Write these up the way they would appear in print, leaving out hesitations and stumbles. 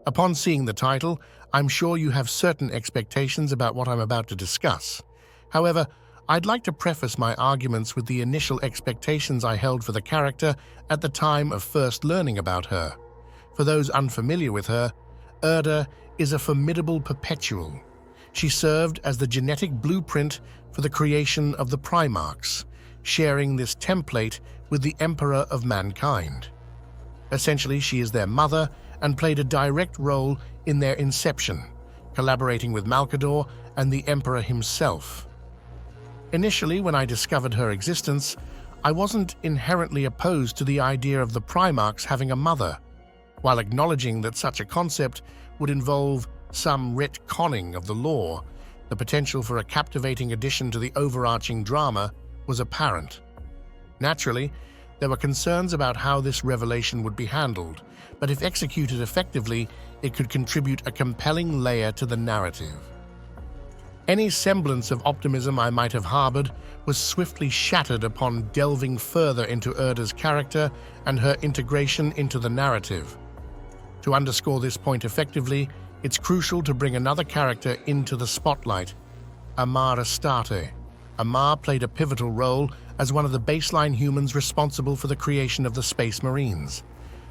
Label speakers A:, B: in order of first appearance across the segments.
A: Upon seeing the title, I'm sure you have certain expectations about what I'm about to discuss. However, I'd like to preface my arguments with the initial expectations I held for the character at the time of first learning about her. For those unfamiliar with her, Erda is a formidable perpetual. She served as the genetic blueprint for the creation of the Primarchs, sharing this template with the Emperor of Mankind. Essentially, she is their mother and played a direct role in their inception, collaborating with Malcador and the Emperor himself. Initially, when I discovered her existence, I wasn't inherently opposed to the idea of the Primarchs having a mother, while acknowledging that such a concept would involve some retconning of the lore. The potential for a captivating addition to the overarching drama was apparent. Naturally, there were concerns about how this revelation would be handled, but if executed effectively, it could contribute a compelling layer to the narrative. Any semblance of optimism I might have harbored was swiftly shattered upon delving further into Erda's character and her integration into the narrative. To underscore this point effectively, it's crucial to bring another character into the spotlight, Amar. Amar played a pivotal role as one of the baseline humans responsible for the creation of the Space Marines.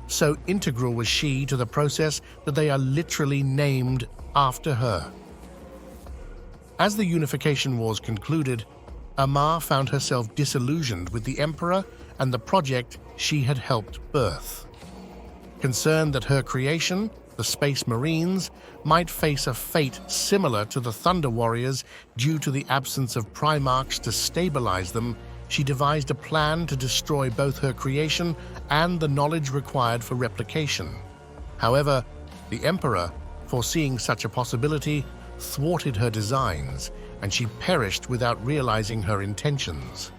A: So integral was she to the process that they are literally named after her. As the Unification Wars concluded, Amar found herself disillusioned with the Emperor and the project she had helped birth. Concerned that her creation, the Space Marines, might face a fate similar to the Thunder Warriors due to the absence of Primarchs to stabilize them, she devised a plan to destroy both her creation and the knowledge required for replication. However, the Emperor, foreseeing such a possibility, thwarted her designs, and she perished without realizing her intentions.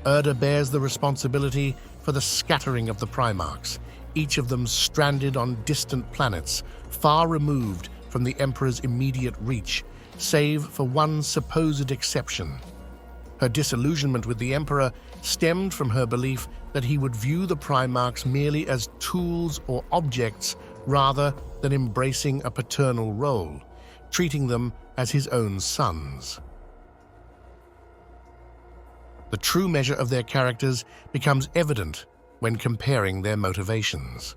A: Erda bears the responsibility for the scattering of the Primarchs, each of them stranded on distant planets, far removed from the Emperor's immediate reach, save for one supposed exception. Her disillusionment with the Emperor stemmed from her belief that he would view the Primarchs merely as tools or objects rather than embracing a paternal role, treating them as his own sons. The true measure of their characters becomes evident when comparing their motivations.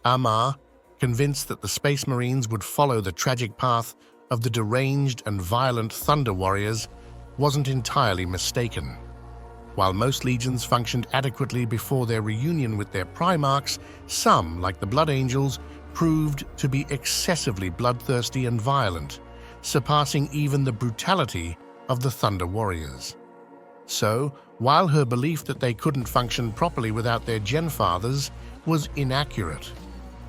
A: Amar, convinced that the Space Marines would follow the tragic path of the deranged and violent Thunder Warriors, wasn't entirely mistaken. While most legions functioned adequately before their reunion with their Primarchs, some, like the Blood Angels, proved to be excessively bloodthirsty and violent, surpassing even the brutality of the Thunder Warriors. So, while her belief that they couldn't function properly without their genfathers was inaccurate,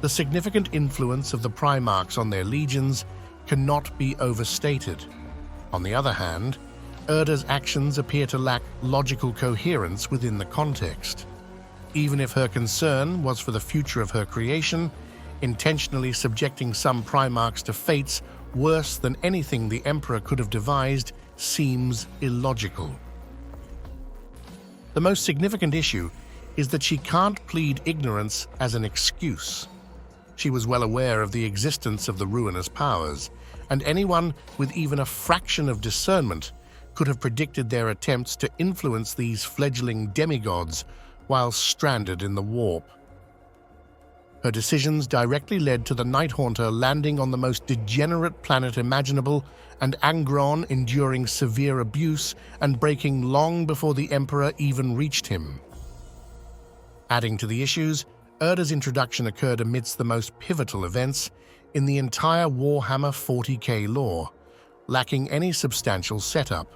A: the significant influence of the Primarchs on their legions cannot be overstated. On the other hand, Erda's actions appear to lack logical coherence within the context. Even if her concern was for the future of her creation, intentionally subjecting some Primarchs to fates worse than anything the Emperor could have devised seems illogical. The most significant issue is that she can't plead ignorance as an excuse. She was well aware of the existence of the ruinous powers, and anyone with even a fraction of discernment could have predicted their attempts to influence these fledgling demigods while stranded in the warp. Her decisions directly led to the Nighthaunter landing on the most degenerate planet imaginable and Angron enduring severe abuse and breaking long before the Emperor even reached him. Adding to the issues, Erda's introduction occurred amidst the most pivotal events in the entire Warhammer 40k lore, lacking any substantial setup.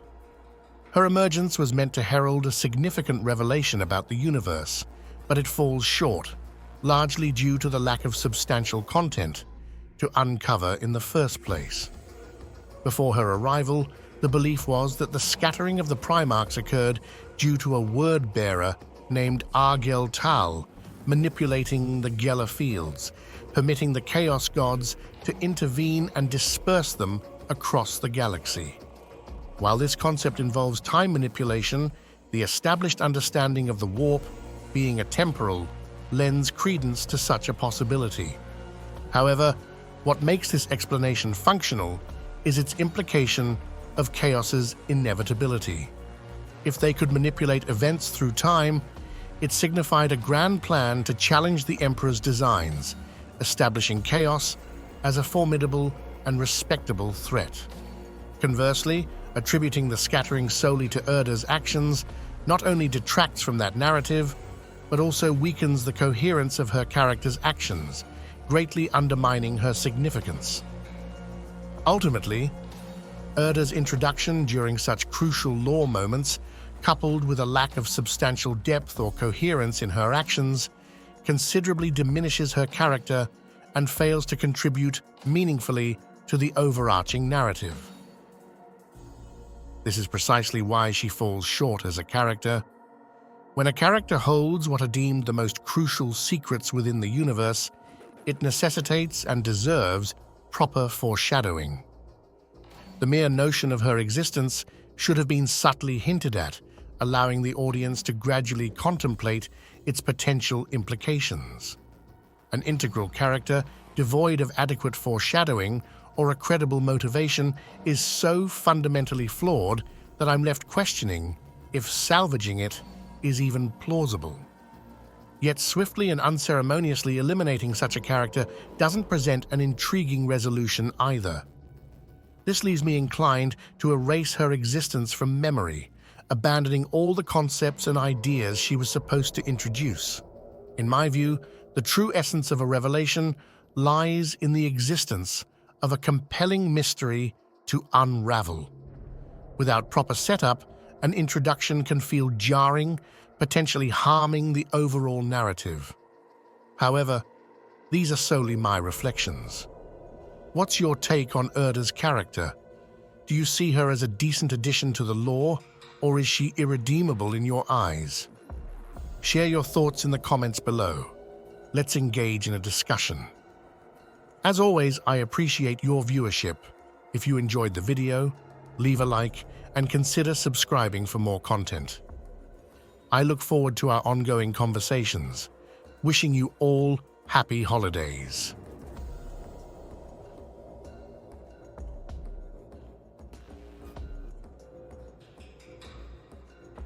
A: Her emergence was meant to herald a significant revelation about the universe, but it falls short, largely due to the lack of substantial content to uncover in the first place. Before her arrival, the belief was that the scattering of the Primarchs occurred due to a word-bearer named Argel Tal manipulating the Geller fields, permitting the Chaos Gods to intervene and disperse them across the galaxy. While this concept involves time manipulation, the established understanding of the warp being a temporal, lends credence to such a possibility. However, what makes this explanation functional is its implication of chaos's inevitability. If they could manipulate events through time, it signified a grand plan to challenge the Emperor's designs, establishing chaos as a formidable and respectable threat. Conversely, attributing the scattering solely to Erda's actions not only detracts from that narrative, but also weakens the coherence of her character's actions, greatly undermining her significance. Ultimately, Erda's introduction during such crucial lore moments, coupled with a lack of substantial depth or coherence in her actions, considerably diminishes her character and fails to contribute meaningfully to the overarching narrative. This is precisely why she falls short as a character. When a character holds what are deemed the most crucial secrets within the universe, it necessitates and deserves proper foreshadowing. The mere notion of her existence should have been subtly hinted at, allowing the audience to gradually contemplate its potential implications. An integral character devoid of adequate foreshadowing or a credible motivation is so fundamentally flawed that I'm left questioning if salvaging it is even plausible. Yet swiftly and unceremoniously eliminating such a character doesn't present an intriguing resolution either. This leaves me inclined to erase her existence from memory, abandoning all the concepts and ideas she was supposed to introduce. In my view, the true essence of a revelation lies in the existence of a compelling mystery to unravel. Without proper setup, an introduction can feel jarring, potentially harming the overall narrative. However, these are solely my reflections. What's your take on Erda's character? Do you see her as a decent addition to the lore, or is she irredeemable in your eyes? Share your thoughts in the comments below. Let's engage in a discussion. As always, I appreciate your viewership. If you enjoyed the video, leave a like and consider subscribing for more content. I look forward to our ongoing conversations. Wishing you all happy holidays.